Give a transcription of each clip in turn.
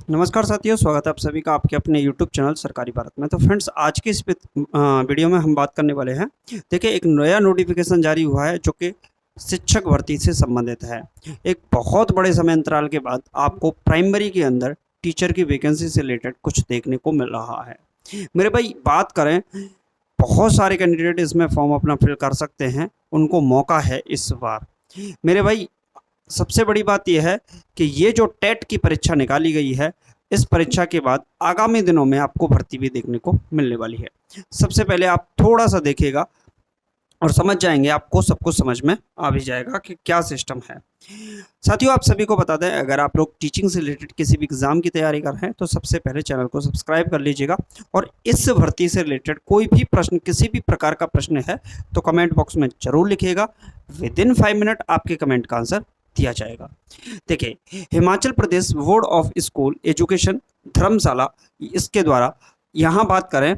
नमस्कार साथियों, स्वागत है आप सभी का आपके अपने यूट्यूब चैनल सरकारी भारत में। तो फ्रेंड्स, आज की इस वीडियो में हम बात करने वाले हैं। देखिए, एक नया नोटिफिकेशन जारी हुआ है जो कि शिक्षक भर्ती से संबंधित है। एक बहुत बड़े समय अंतराल के बाद आपको प्राइमरी के अंदर टीचर की वैकेंसी से रिलेटेड कुछ देखने को मिल रहा है। मेरे भाई, बात करें, बहुत सारे कैंडिडेट इसमें फॉर्म अपना फिल कर सकते हैं, उनको मौका है इस बार। मेरे भाई, सबसे बड़ी बात यह है कि ये जो टेट की परीक्षा निकाली गई है, इस परीक्षा के बाद आगामी दिनों में आपको भर्ती भी देखने को मिलने वाली है। सबसे पहले आप थोड़ा सा देखिएगा और समझ जाएंगे, आपको सब कुछ समझ में आ भी जाएगा कि क्या सिस्टम है। साथियों, आप सभी को बता दें, अगर आप लोग टीचिंग से रिलेटेड किसी भी एग्जाम की तैयारी कर रहे हैं तो सबसे पहले चैनल को सब्सक्राइब कर लीजिएगा। और इस भर्ती से रिलेटेड कोई भी प्रश्न, किसी भी प्रकार का प्रश्न है तो कमेंट बॉक्स में जरूर लिखिएगा। विद इन 5 मिनट आपके कमेंट का आंसर दिया जाएगा। देखिए, Himachal Pradesh board of school education Dharamshala, इसके द्वारा यहाँ बात करें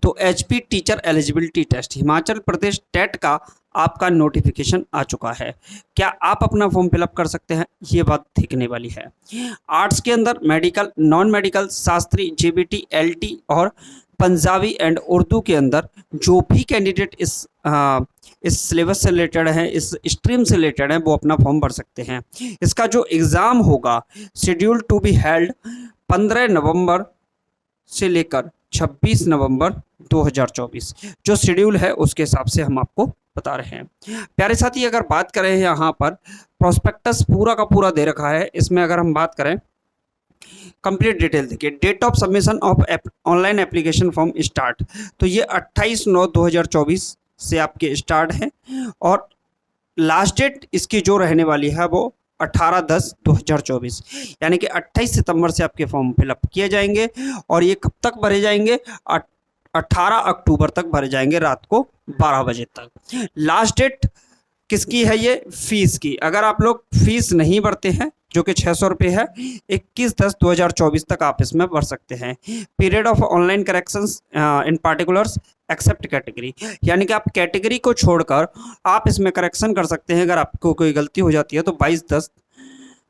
तो HP teacher eligibility test, Himachal Pradesh TET का आपका नोटिफिकेशन आ चुका है। क्या आप अपना फॉर्म फिलअप कर सकते हैं, ये बात देखने वाली है। आर्ट्स के अंदर medical, non medical, Shastri, JBT, LT और पंजाबी एंड उर्दू के अंदर जो भी कैंडिडेट इस सिलेबस से रिलेटेड है, इस स्ट्रीम से रिलेटेड है, वो अपना फॉर्म भर सकते हैं। इसका जो एग्ज़ाम होगा, शेड्यूल टू बी हेल्ड 15 नवंबर से लेकर 26 नवंबर 2024, जो शेड्यूल है उसके हिसाब से हम आपको बता रहे हैं। प्यारे साथी, अगर बात करें, यहाँ पर प्रोस्पेक्टस पूरा का पूरा दे रखा है। इसमें अगर हम बात करें कंप्लीट डिटेल, देखिए, date of submission of online application form start, तो ये 28/9/2024 से आपके स्टार्ट है और लास्ट डेट इसकी जो रहने वाली है वो 18/10/2024, यानी कि 28 सितंबर से आपके फॉर्म फिलअप किए जाएंगे और ये कब तक भरे जाएंगे? 18 अक्टूबर तक भरे जाएंगे, रात को 12 बजे तक। लास्ट डेट किसकी है? ये फीस की। अगर आप लोग फीस नहीं भरते हैं, जो कि 600 रुपये है, 21/10/2024 तक आप इसमें भर सकते हैं। Period of online corrections in particulars except category, यानी कि आप कैटेगरी को छोड़कर आप इसमें करेक्शन कर सकते हैं। अगर आपको कोई गलती हो जाती है तो 22/10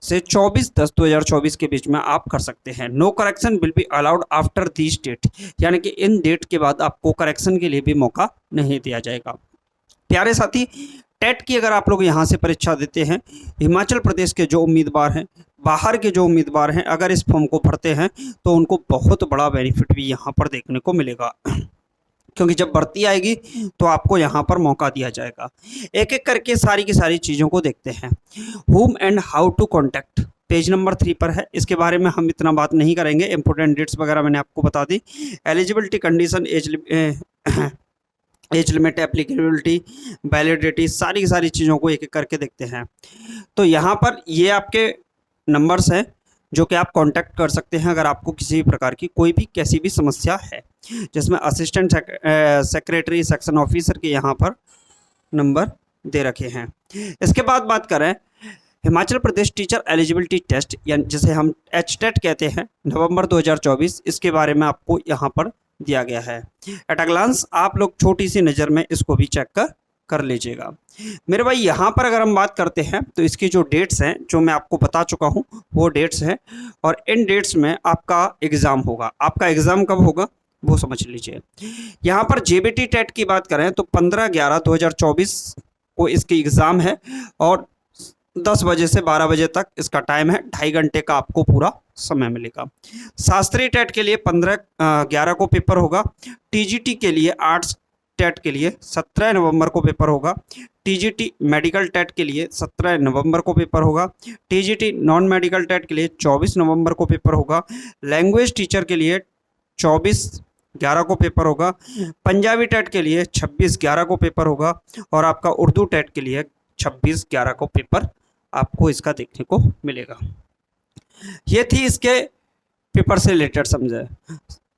से 24/10/2024 के बीच में आप कर सकते हैं। No correction will be allowed after this date, यानी कि इन डेट के बाद आपको करेक्शन के लिए भी मौका नहीं दिया जाएगा। प्यारे साथी, टेट की अगर आप लोग यहाँ से परीक्षा देते हैं, हिमाचल प्रदेश के जो उम्मीदवार हैं, बाहर के जो उम्मीदवार हैं, अगर इस फॉर्म को भरते हैं तो उनको बहुत बड़ा बेनिफिट भी यहाँ पर देखने को मिलेगा, क्योंकि जब भर्ती आएगी तो आपको यहाँ पर मौका दिया जाएगा। एक एक करके सारी की सारी चीज़ों को देखते हैं। Whom and how to contact, पेज नंबर 3 पर है। इसके बारे में हम इतना बात नहीं करेंगे, इंपॉर्टेंट डेट्स वगैरह मैंने आपको बता दी। Eligibility condition, age limit, applicability, validity, सारी की सारी चीज़ों को एक एक करके देखते हैं। तो यहाँ पर ये आपके नंबर्स हैं जो कि आप कांटेक्ट कर सकते हैं अगर आपको किसी भी प्रकार की कोई भी कैसी भी समस्या है, जिसमें असिस्टेंट सेक्रेटरी, सेक्शन ऑफिसर के यहाँ पर नंबर दे रखे हैं। इसके बाद बात करें Himachal Pradesh teacher eligibility test, यानी जिसे हम HTET कहते हैं, नवंबर 2024, इसके बारे में आपको यहाँ पर दिया गया है। एट अ ग्लांस आप लोग छोटी सी नज़र में इसको भी चेक कर लीजिएगा। मेरे भाई, यहाँ पर अगर हम बात करते हैं तो इसकी जो डेट्स हैं, जो मैं आपको बता चुका हूँ, वो डेट्स हैं और इन डेट्स में आपका एग्ज़ाम होगा। आपका एग्ज़ाम कब होगा वो समझ लीजिए। यहाँ पर जेबीटी टेट की बात करें तो 15/11/2024 को इसकी एग्ज़ाम है और 10 बजे से 12 बजे तक इसका टाइम है। 2.5 घंटे का आपको पूरा समय मिलेगा। शास्त्री टेट के लिए 15/11 को पेपर होगा। टीजीटी के लिए, आर्ट्स टेट के लिए 17 नवंबर को पेपर होगा। टीजीटी मेडिकल टेट के लिए 17 नवंबर को पेपर होगा। टीजीटी नॉन मेडिकल टेट के लिए 24 नवंबर को पेपर होगा। लैंग्वेज टीचर के लिए 24/11 को पेपर होगा। पंजाबी टेट के लिए 26/11 को पेपर होगा और आपका उर्दू टेट के लिए 26/11 को पेपर आपको इसका देखने को मिलेगा। ये थी इसके पेपर से रिलेटेड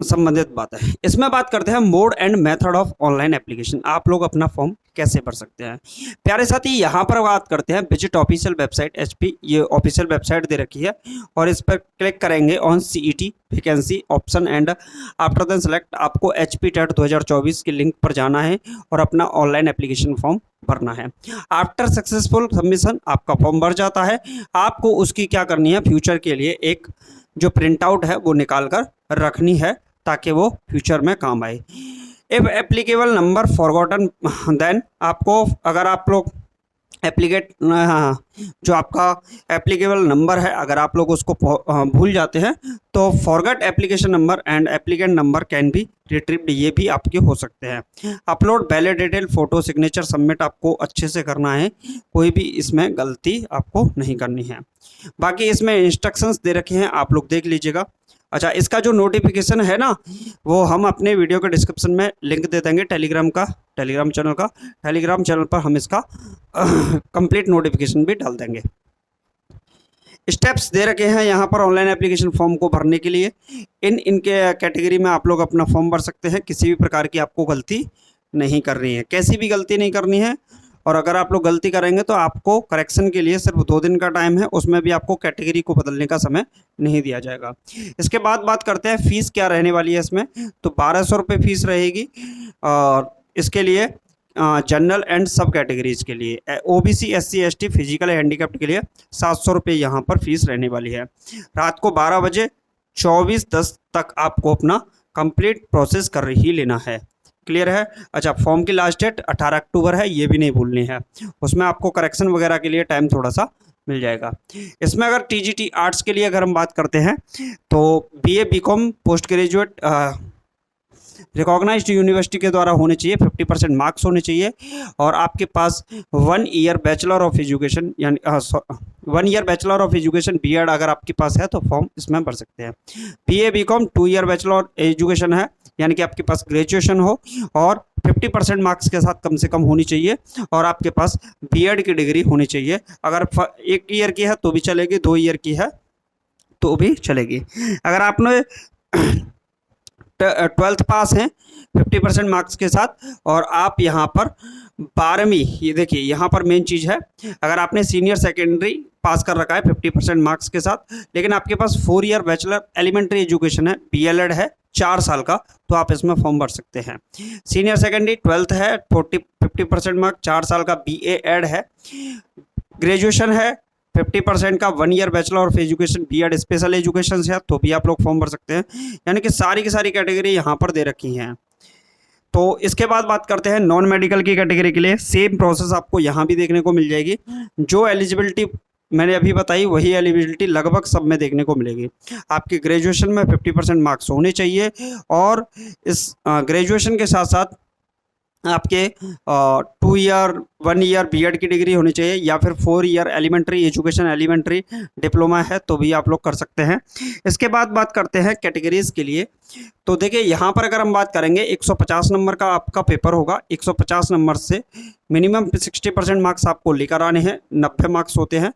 संबंधित बात है। इसमें बात करते हैं mode and method of online application, आप लोग अपना फॉर्म कैसे भर सकते हैं। प्यारे साथी, यहाँ पर बात करते हैं विजिट ऑफिशियल वेबसाइट एचपी, ये ऑफिशियल वेबसाइट दे रखी है और इस पर क्लिक करेंगे on CET vacancy option and after then select, आपको एचपी टेट 2024 के लिंक पर जाना है और अपना ऑनलाइन एप्लीकेशन फॉर्म भरना है। आफ्टर सक्सेसफुल सबमिशन आपका फॉर्म भर जाता है। आपको उसकी क्या करनी है, फ्यूचर के लिए एक जो प्रिंट आउट है वो निकाल कर रखनी है ताकि वो फ्यूचर में काम आए। If applicable number forgotten, then आपको, अगर आप लोग हाँ, जो आपका एप्लीकेबल नंबर है अगर आप लोग उसको भूल जाते हैं तो forget application number and applicant number can be retrieved, ये भी आपके हो सकते हैं। Upload valid detail, photo, signature submit आपको अच्छे से करना है, कोई भी इसमें गलती आपको नहीं करनी है। बाकी इसमें इंस्ट्रक्शंस दे रखे हैं, आप लोग देख लीजिएगा। अच्छा, इसका जो नोटिफिकेशन है ना वो हम अपने वीडियो के डिस्क्रिप्शन में लिंक दे देंगे टेलीग्राम चैनल का। टेलीग्राम चैनल पर हम इसका कंप्लीट नोटिफिकेशन भी डाल देंगे। स्टेप्स दे रखे हैं यहाँ पर ऑनलाइन एप्लीकेशन फॉर्म को भरने के लिए। इनके कैटेगरी में आप लोग अपना फॉर्म भर सकते हैं, किसी भी प्रकार की आपको गलती नहीं करनी है, कैसी भी गलती नहीं करनी है। और अगर आप लोग गलती करेंगे तो आपको करेक्शन के लिए सिर्फ 2 दिन का टाइम है, उसमें भी आपको कैटेगरी को बदलने का समय नहीं दिया जाएगा। इसके बाद बात करते हैं फीस क्या रहने वाली है इसमें। तो 1200 रुपये फीस रहेगी, और इसके लिए जनरल एंड सब कैटेगरीज के लिए, OBC, SC, ST, physical handicapped के लिए 700 रुपये यहाँ पर फीस रहने वाली है। रात को 12 बजे 24:10 तक आपको अपना कंप्लीट प्रोसेस कर ही लेना है। क्लियर है? अच्छा, फॉर्म की लास्ट डेट 18 अक्टूबर है, ये भी नहीं भूलनी है। उसमें आपको करेक्शन वगैरह के लिए टाइम थोड़ा सा मिल जाएगा। इसमें अगर टीजीटी आर्ट्स के लिए अगर हम बात करते हैं तो BA, BCom, post graduate recognised university के द्वारा होने चाहिए, 50% मार्क्स होने चाहिए, और आपके पास 1 ईयर बैचलर ऑफ एजुकेशन, यानी 1 year bachelor of education BEd अगर आपके पास है तो फॉर्म इसमें भर सकते हैं। BA, BCom 2 year bachelor education है, यानी कि आपके पास ग्रेजुएशन हो और 50% मार्क्स के साथ कम से कम होनी चाहिए, और आपके पास बीएड की डिग्री होनी चाहिए। अगर 1 ईयर की है तो भी चलेगी, 2 ईयर की है तो भी चलेगी। अगर आपने 12th पास हैं 50% मार्क्स के साथ, और आप यहाँ पर 12वीं, ये देखिए यहाँ पर मेन चीज़ है, अगर आपने सीनियर सेकेंडरी पास कर रखा है 50% मार्क्स के साथ, लेकिन आपके पास 4 ईयर बैचलर एलिमेंट्री एजुकेशन है, बीएलएड है 4 साल का, तो आप इसमें फॉर्म भर सकते हैं। सीनियर सेकेंडरी 12th है, 50% मार्क्स, 4 साल का बीएड है, ग्रेजुएशन है 50% का, 1 year bachelor of education BEd special education से है, तो भी आप लोग फॉर्म भर सकते हैं। यानी कि सारी की सारी कैटेगरी यहाँ पर दे रखी हैं। तो इसके बाद बात करते हैं नॉन मेडिकल की कैटेगरी के लिए। सेम प्रोसेस आपको यहाँ भी देखने को मिल जाएगी। जो एलिजिबिलिटी मैंने अभी बताई वही एलिजिबिलिटी लगभग सब में देखने को मिलेगी। आपके ग्रेजुएशन में 50% मार्क्स होने चाहिए, और इस ग्रेजुएशन के साथ साथ आपके 2 ईयर 1 ईयर बीएड की डिग्री होनी चाहिए, या फिर 4 year elementary education elementary diploma है तो भी आप लोग कर सकते हैं। इसके बाद बात करते हैं कैटेगरीज के लिए। तो देखिए यहाँ पर अगर हम बात करेंगे 150 नंबर का आपका पेपर होगा। 150 नंबर से मिनिमम 60% मार्क्स आपको लेकर आने हैं, 90 मार्क्स होते हैं,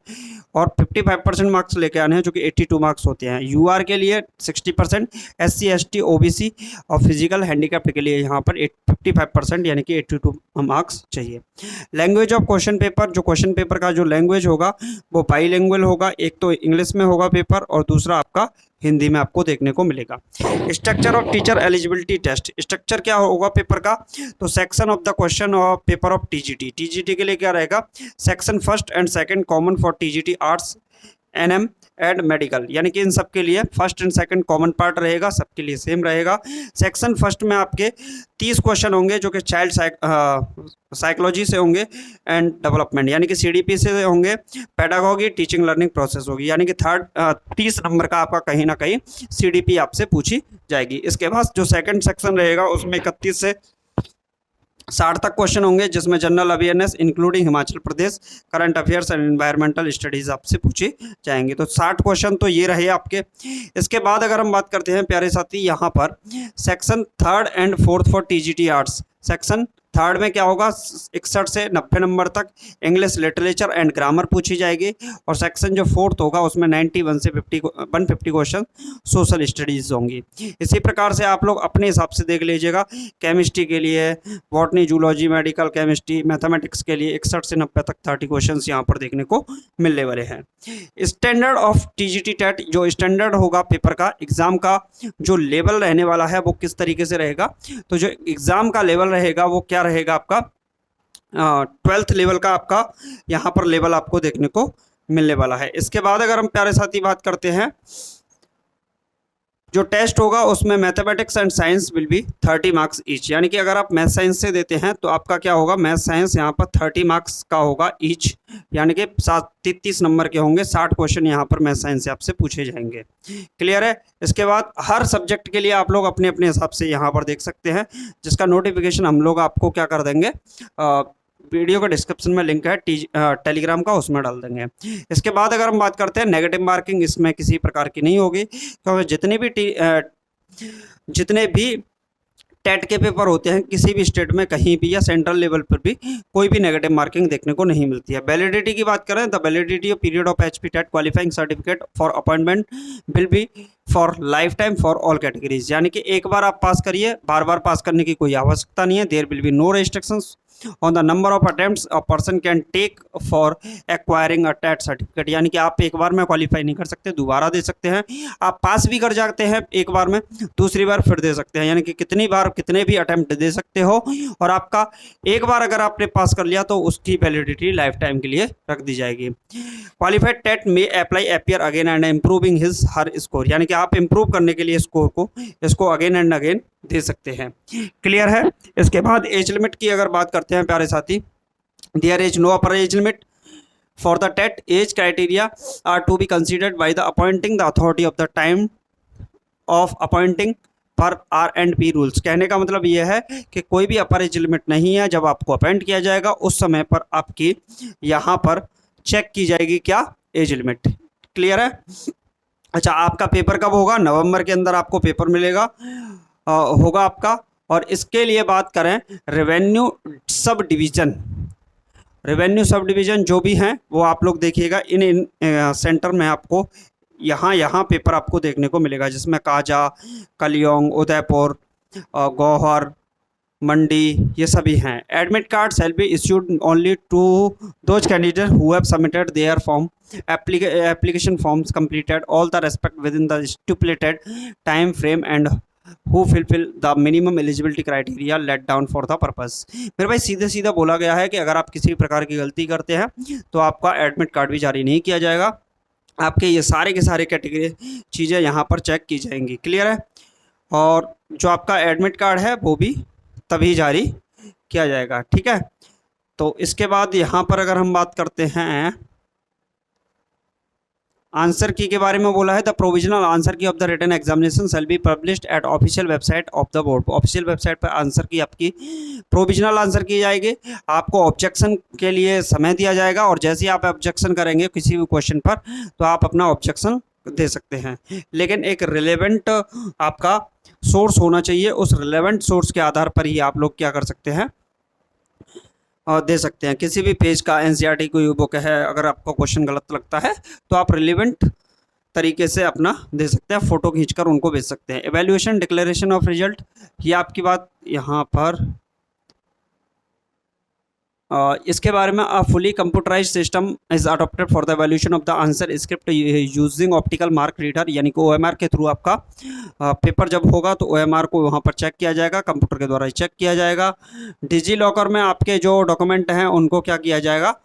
और 55% मार्क्स लेके आने हैं जो कि 82 मार्क्स होते हैं। यूआर के लिए 60%, एससी, एसटी, ओबीसी और फिजिकल हैंडीकैप्ड के लिए यहाँ पर 55% यानी कि 82 मार्क्स चाहिए। लैंग्वेज ऑफ क्वेश्चन पेपर, जो क्वेश्चन पेपर का जो लैंग्वेज होगा वो बाईलैंग्वेज होगा, एक तो इंग्लिश में होगा पेपर और दूसरा आपका हिंदी में आपको देखने को मिलेगा। Structure of teacher eligibility test, structure क्या होगा पेपर का, तो section of the question of paper of TGT के लिए क्या रहेगा, section first and second common for TGT arts, NM and medical, यानी कि इन सब के लिए first and second common part रहेगा, सबके लिए सेम रहेगा। सेक्शन फर्स्ट में आपके 30 क्वेश्चन होंगे जो कि चाइल्ड साइकोलॉजी से होंगे एंड डेवलपमेंट, यानी कि सीडीपी से होंगे। पेडागोगी, टीचिंग लर्निंग प्रोसेस होगी, यानी कि 30 नंबर का आपका कहीं ना कहीं सीडीपी आपसे पूछी जाएगी। इसके बाद जो सेकंड सेक्शन रहेगा उसमें 31 से 60 तक क्वेश्चन होंगे, जिसमें general awareness including Himachal Pradesh, current affairs and environmental studies आपसे पूछी जाएंगी। तो 60 क्वेश्चन तो ये रहे आपके। इसके बाद अगर हम बात करते हैं प्यारे साथी, यहाँ पर section 3rd and 4th for TGT arts, section 3rd में क्या होगा, 61 से 90 नंबर तक इंग्लिश लिटरेचर एंड ग्रामर पूछी जाएगी, और सेक्शन जो 4th होगा उसमें 91 से 150 क्वेश्चन सोशल स्टडीज़ होंगी। इसी प्रकार से आप लोग अपने हिसाब से देख लीजिएगा। केमिस्ट्री के लिए botany, zoology, medical, chemistry, mathematics के लिए 61 से 90 तक 30 क्वेश्चन यहाँ पर देखने को मिलने वाले हैं। स्टैंडर्ड ऑफ टीजीटी टेट, जो स्टैंडर्ड होगा पेपर का, एग्ज़ाम का जो लेवल रहने वाला है वो किस तरीके से रहेगा, तो जो एग्ज़ाम का लेवल रहेगा वो क्या रहेगा आपका 12th लेवल का आपका यहाँ पर लेवल आपको देखने को मिलने वाला है। इसके बाद अगर हम प्यारे साथी बात करते हैं जो टेस्ट होगा उसमें mathematics and science will be 30 marks each, यानी कि अगर आप मैथ साइंस से देते हैं तो आपका क्या होगा, मैथ साइंस यहाँ पर 30 मार्क्स का होगा ईच, यानी कि 33 नंबर के होंगे। 60 क्वेश्चन यहाँ पर मैथ साइंस से आपसे पूछे जाएंगे। क्लियर है। इसके बाद हर सब्जेक्ट के लिए आप लोग अपने अपने हिसाब से यहाँ पर देख सकते हैं, जिसका नोटिफिकेशन हम लोग आपको क्या कर देंगे, वीडियो का डिस्क्रिप्शन में लिंक है टेलीग्राम का, उसमें डाल देंगे। इसके बाद अगर हम बात करते हैं नेगेटिव मार्किंग, इसमें किसी प्रकार की नहीं होगी, क्योंकि जितने भी टेट के पेपर होते हैं किसी भी स्टेट में कहीं भी या सेंट्रल लेवल पर भी कोई भी नेगेटिव मार्किंग देखने को नहीं मिलती है। वैलिडिटी की बात करें तो validity of period of HP TET qualifying certificate for appointment will be for life time for all categories, यानी कि एक बार आप पास करिए, बार बार पास करने की कोई आवश्यकता नहीं है। There will be no restrictions on the number of attempts a person can take for acquiring a TET certificate, यानी कि आप एक बार में क्वालिफाई नहीं कर सकते, दोबारा दे सकते हैं। आप पास भी कर जाते हैं एक बार में, दूसरी बार फिर दे सकते हैं, यानी कि कितनी बार कितने भी अटेम्प्ट दे सकते हो। और आपका एक बार अगर आपने पास कर लिया तो उसकी वैलिडिटी लाइफ टाइम के लिए रख दी जाएगी। क्वालिफाइड टेट में apply appear again and improving his her score, यानी कि आप इम्प्रूव करने के लिए स्कोर को इसको अगेन एंड अगेन दे सकते हैं। क्लियर है। इसके बाद एज लिमिट की अगर बात करते हैं प्यारे साथी, there is no upper age limit for the TET, age criteria are to be considered by the appointing the authority of the time of appointing पर R&P रूल्स। कहने का मतलब ये है कि कोई भी अपर एज लिमिट नहीं है, जब आपको अपॉइंट किया जाएगा उस समय पर आपकी यहाँ पर चेक की जाएगी क्या, एज लिमिट। क्लियर है। अच्छा, आपका पेपर कब होगा, नवंबर के अंदर आपको पेपर मिलेगा होगा आपका। और इसके लिए बात करें रेवेन्यू सब डिवीज़न जो भी हैं वो आप लोग देखिएगा, इन सेंटर में आपको यहाँ पेपर आपको देखने को मिलेगा, जिसमें काजा, कलियोंग, उदयपुर, गौहर, मंडी, ये सभी हैं। Admit card shall be issued only to those candidate who have submitted their form application forms completed all the respect within the stipulated time frame and who fulfill the minimum eligibility criteria laid down for the purpose। मेरे भाई सीधे सीधा बोला गया है कि अगर आप किसी प्रकार की गलती करते हैं तो आपका एडमिट कार्ड भी जारी नहीं किया जाएगा, आपके ये सारे के सारे कैटेगरी चीज़ें यहाँ पर चेक की जाएंगी। क्लियर है। और जो आपका एडमिट कार्ड है वो भी तभी जारी किया जाएगा। ठीक है। तो इसके बाद यहाँ पर अगर हम बात करते हैं आंसर की के बारे में बोला है, the provisional answer key of the written examination shall be published at official website of the board. Official website पर आंसर की आपकी प्रोविजनल आंसर की जाएगी। आपको ऑब्जेक्शन के लिए समय दिया जाएगा, और जैसे ही आप ऑब्जेक्शन करेंगे किसी भी क्वेश्चन पर तो आप अपना ऑब्जेक्शन दे सकते हैं, लेकिन एक रिलेवेंट आपका सोर्स होना चाहिए। उस रिलेवेंट सोर्स के आधार पर ही आप लोग क्या कर सकते हैं, दे सकते हैं। किसी भी पेज का एनसीईआरटी कोई बुक है, अगर आपको क्वेश्चन गलत लगता है तो आप रिलेवेंट तरीके से अपना दे सकते हैं, फ़ोटो खींचकर उनको भेज सकते हैं। एवेल्यूएशन डिक्लेरेशन ऑफ रिजल्ट, ये आपकी बात यहाँ पर इसके बारे में a fully computerise system is adopted for the evaluation of the answer script using optical mark reader, यानी कि OMR के थ्रू आपका पेपर जब होगा तो OMR को वहाँ पर चेक किया जाएगा, कंप्यूटर के द्वारा ही चेक किया जाएगा। डिजी लॉकर में आपके जो डॉक्यूमेंट हैं उनको क्या किया जाएगा,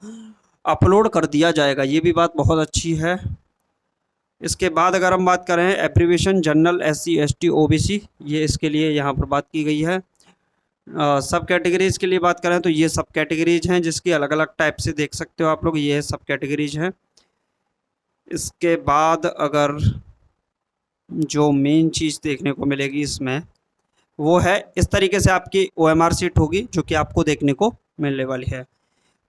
अपलोड कर दिया जाएगा। ये भी बात बहुत अच्छी है। इसके बाद अगर हम बात करें abbreviation general SC ST OBC, ये इसके लिए यहाँ पर बात की गई है। सब कैटेगरीज़ के लिए बात करें तो ये सब कैटेगरीज हैं जिसकी अलग अलग टाइप से देख सकते हो आप लोग, ये सब कैटेगरीज हैं। इसके बाद अगर जो मेन चीज़ देखने को मिलेगी इसमें वो है इस तरीके से आपकी OMR सीट होगी जो कि आपको देखने को मिलने वाली है।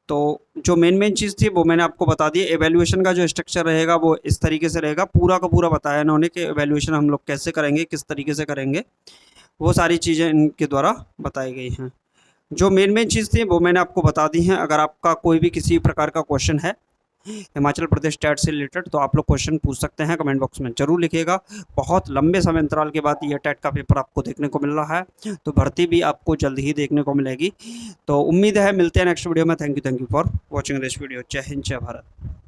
तो जो मेन चीज़ थी वो मैंने आपको बता दी। एवेल्यूएशन का जो स्ट्रक्चर रहेगा वो इस तरीके से रहेगा, पूरा का पूरा बताया इन्होंने कि एवेल्यूएशन हम लोग कैसे करेंगे, किस तरीके से करेंगे, वो सारी चीज़ें इनके द्वारा बताई गई हैं। जो मेन चीज़ थी वो मैंने आपको बता दी हैं। अगर आपका कोई भी किसी प्रकार का क्वेश्चन है हिमाचल प्रदेश टेट से रिलेटेड तो आप लोग क्वेश्चन पूछ सकते हैं, कमेंट बॉक्स में ज़रूर लिखिएगा। बहुत लंबे समय अंतराल के बाद ये टेट का पेपर आपको देखने को मिल रहा है, तो भर्ती भी आपको जल्द ही देखने को मिलेगी। तो उम्मीद है मिलते हैं नेक्स्ट वीडियो में। Thank you for watching this video. जय हिंद, जय भारत।